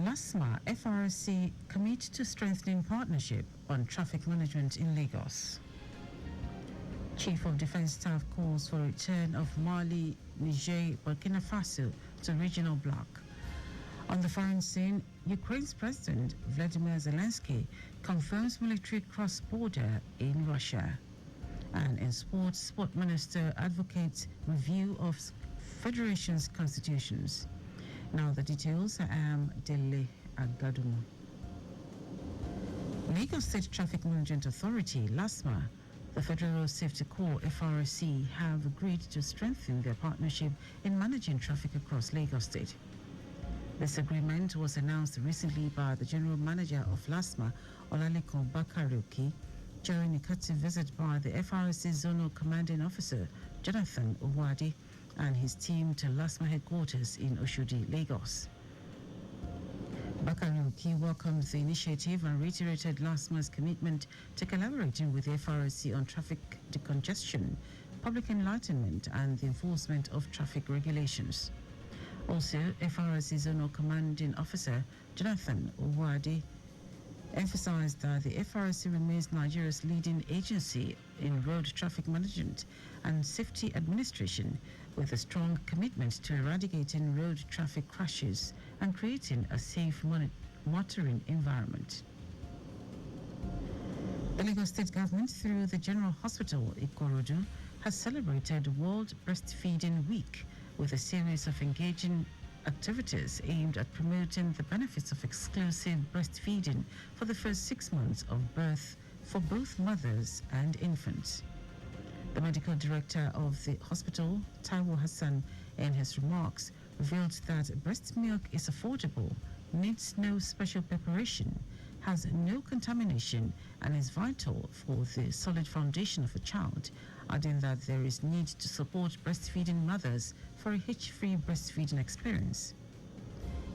LASMA FRC commit to strengthening partnership on traffic management in Lagos. Chief of Defense Staff calls for return of Mali, Niger, Burkina Faso to regional bloc. On the foreign scene, Ukraine's President Vladimir Zelensky confirms military cross-border in Russia. And in sports, Sport Minister advocates review of federations' constitutions. Now the details. I am Dele Agadumo. Lagos State Traffic Management Authority, LASMA, the Federal Road Safety Corps, FRC, have agreed to strengthen their partnership in managing traffic across Lagos State. This agreement was announced recently by the General Manager of LASMA, Olalekan Bakaruki, during a courtesy visit by the FRC Zonal Commanding Officer, Jonathan Owadi, and his team to LASMA headquarters in Oshodi, Lagos. Bakaruki welcomed the initiative and reiterated LASMA's commitment to collaborating with the FRC on traffic decongestion, public enlightenment, and the enforcement of traffic regulations. Also, FRC Zonal Commanding Officer Jonathan Owadi emphasized that the FRC remains Nigeria's leading agency in road traffic management and safety administration, with a strong commitment to eradicating road traffic crashes and creating a safe monitoring environment. The Lagos State Government, through the General Hospital Ikorodu, has celebrated World Breastfeeding Week with a series of engaging activities aimed at promoting the benefits of exclusive breastfeeding for the first 6 months of birth for both mothers and infants. The medical director of the hospital, Taiwo Hassan, in his remarks, revealed that breast milk is affordable, needs no special preparation, has no contamination, and is vital for the solid foundation of a child, adding that there is need to support breastfeeding mothers for a hitch-free breastfeeding experience.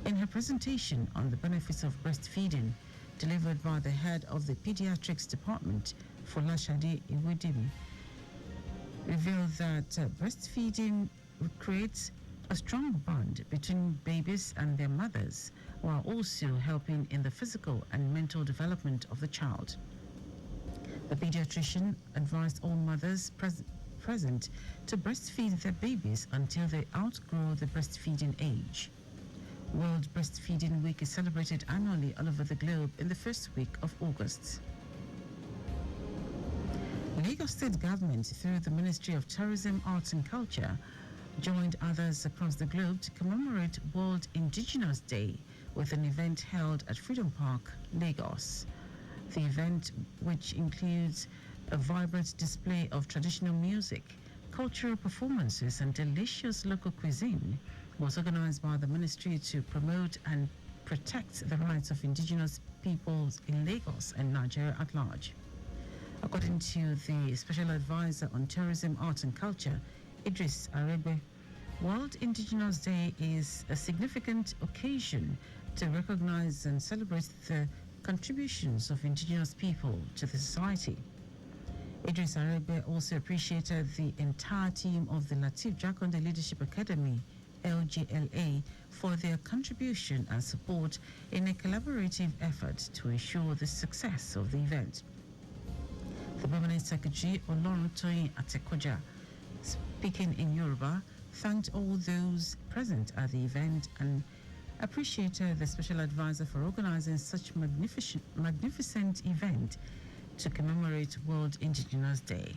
In her presentation on the benefits of breastfeeding, delivered by the head of the pediatrics department, Folashade Iwedimi, revealed that breastfeeding creates a strong bond between babies and their mothers, while also helping in the physical and mental development of the child. The pediatrician advised all mothers present to breastfeed their babies until they outgrow the breastfeeding age. World Breastfeeding Week is celebrated annually all over the globe in the first week of August. Lagos State Government, through the Ministry of Tourism, Arts and Culture, joined others across the globe to commemorate World Indigenous Day with an event held at Freedom Park, Lagos. The event, which includes a vibrant display of traditional music, cultural performances, and delicious local cuisine, was organized by the ministry to promote and protect the rights of indigenous peoples in Lagos and Nigeria at large. According to the Special Advisor on Tourism, Arts and Culture, Idris Arebe, World Indigenous Day is a significant occasion to recognize and celebrate the contributions of indigenous people to the society. Idris Arebe also appreciated the entire team of the Latif Jakonde Leadership Academy, LJLA, for their contribution and support in a collaborative effort to ensure the success of the event. The Permanent Secretary, Oloruntoyin Atekoja, speaking in Yoruba, thanked all those present at the event and appreciated the Special Advisor for organizing such magnificent event to commemorate World Indigenous Day.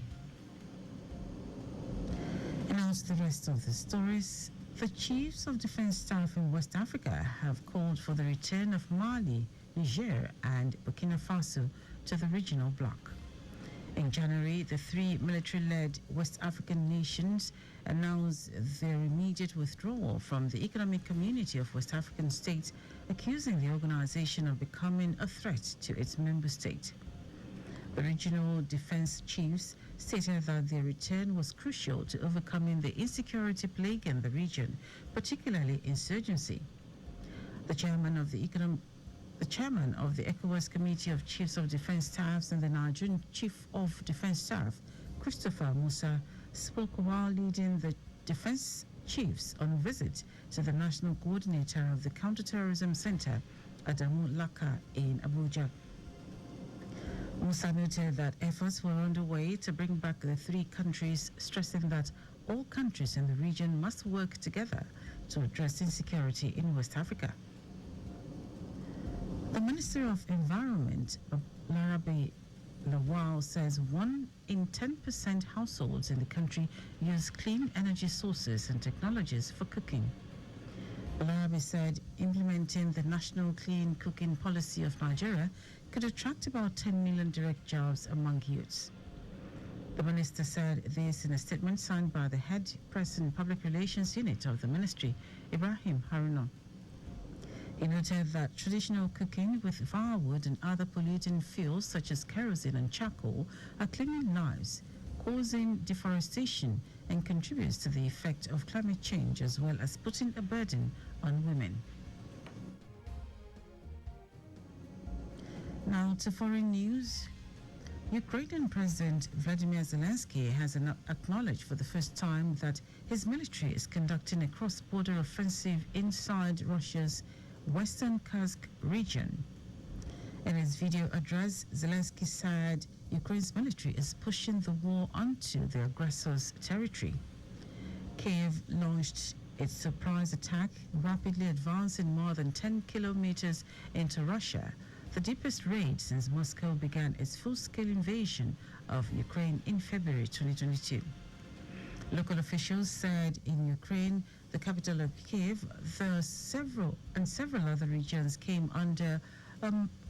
And now to the rest of the stories. The Chiefs of Defense Staff in West Africa have called for the return of Mali, Niger, and Burkina Faso to the regional bloc. In January, the three military-led West African nations announced their immediate withdrawal from the Economic Community of West African States, accusing the organization of becoming a threat to its member state. The regional defense chiefs stated that their return was crucial to overcoming the insecurity plaguing the region, particularly insurgency. The chairman of the ECOWAS Committee of Chiefs of Defense Staffs and the Nigerian Chief of Defense Staff, Christopher Musa, spoke while leading the defense chiefs on a visit to the National Coordinator of the Counterterrorism Center Adamu Laka in Abuja. Musa noted that efforts were underway to bring back the three countries, stressing that all countries in the region must work together to address insecurity in West Africa. The Minister of Environment, Larabi Lawal, says 1 in 10% households in the country use clean energy sources and technologies for cooking. Larabi said implementing the National Clean Cooking Policy of Nigeria could attract about 10 million direct jobs among youths. The minister said this in a statement signed by the head press and public relations unit of the ministry, Ibrahim Haruna. He noted that traditional cooking with firewood and other polluting fuels such as kerosene and charcoal are claiming lives, causing deforestation, and contributes to the effect of climate change as well as putting a burden on women. Now to foreign news. Ukrainian President Vladimir Zelensky has acknowledged for the first time that his military is conducting a cross-border offensive inside Russia's Western Kursk region. In his video address, Zelensky said Ukraine's military is pushing the war onto the aggressor's territory. Kiev launched its surprise attack, rapidly advancing more than 10 kilometers into Russia, the deepest raid since Moscow began its full-scale invasion of Ukraine in February 2022. Local officials said in Ukraine, the capital of Kiev, several other regions came under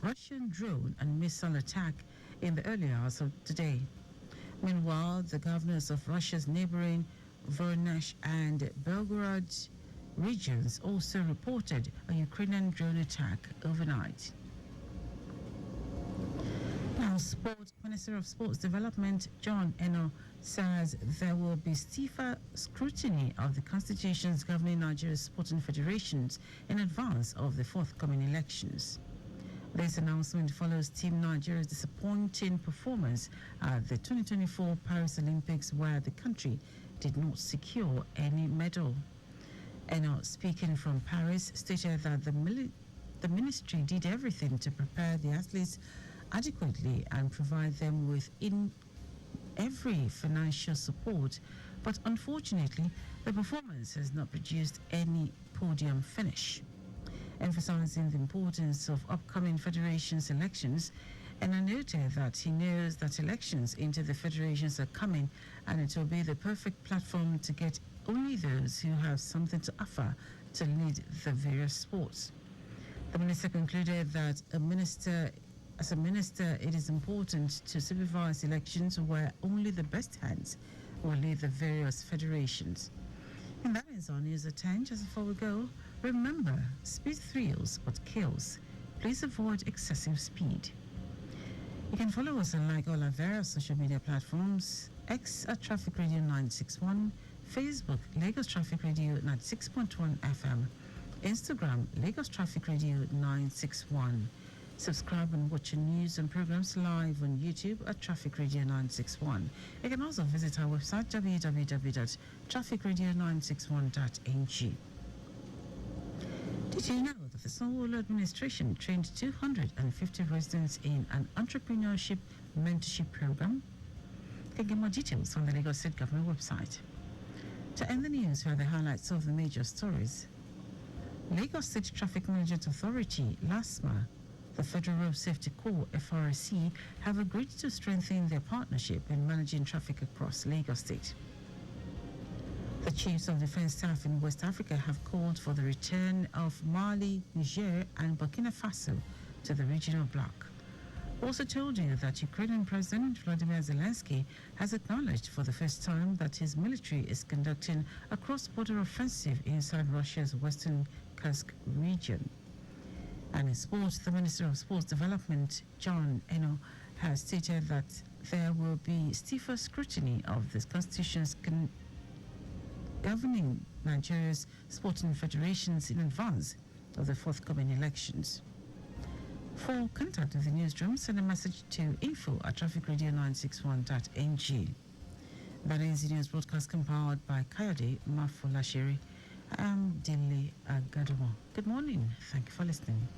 Russian drone and missile attack in the early hours of today. Meanwhile, the governors of Russia's neighboring Voronezh and Belgorod regions also reported a Ukrainian drone attack overnight. Now, Minister of Sports Development John Eno says there will be stiffer scrutiny of the constitutions governing Nigeria's sporting federations in advance of the forthcoming elections. This announcement follows Team Nigeria's disappointing performance at the 2024 Paris Olympics, where the country did not secure any medal. Eno, speaking from Paris, stated that the ministry did everything to prepare the athletes adequately and provide them with every financial support, but unfortunately, the performance has not produced any podium finish. Emphasizing the importance of upcoming federations elections, and I noted that he knows that elections into the federations are coming and it will be the perfect platform to get only those who have something to offer to lead the various sports. The minister concluded that as a minister, it is important to supervise elections where only the best hands will lead the various federations. And that is our news at 10. Just before we go, remember, speed thrills but kills. Please avoid excessive speed. You can follow us and like all our various social media platforms: X at Traffic Radio 961, Facebook Lagos Traffic Radio 96.1 FM, Instagram Lagos Traffic Radio 961. Subscribe and watch your news and programs live on YouTube at Traffic Radio 961. You can also visit our website www.trafficradio961.ng. Did you know that the Sanwo-Olu administration trained 250 residents in an entrepreneurship mentorship program? You can get more details on the Lagos State Government website. To end the news, here are the highlights of the major stories. Lagos State Traffic Management Authority, LASMA, the Federal Road Safety Corps, FRSC, have agreed to strengthen their partnership in managing traffic across Lagos State. The Chiefs of Defense Staff in West Africa have called for the return of Mali, Niger, and Burkina Faso to the regional bloc. Also told you that Ukrainian President Vladimir Zelensky has acknowledged for the first time that his military is conducting a cross-border offensive inside Russia's Western Kursk region. And in sports, the Minister of Sports Development, John Eno, has stated that there will be stiffer scrutiny of the constitutions governing Nigeria's sporting federations in advance of the forthcoming elections. For contact with the newsroom, send a message to info@trafficradio961.ng. That is the news broadcast compiled by Kayode Mafolashiri. I'm Dele Agadumo. Good morning. Thank you for listening.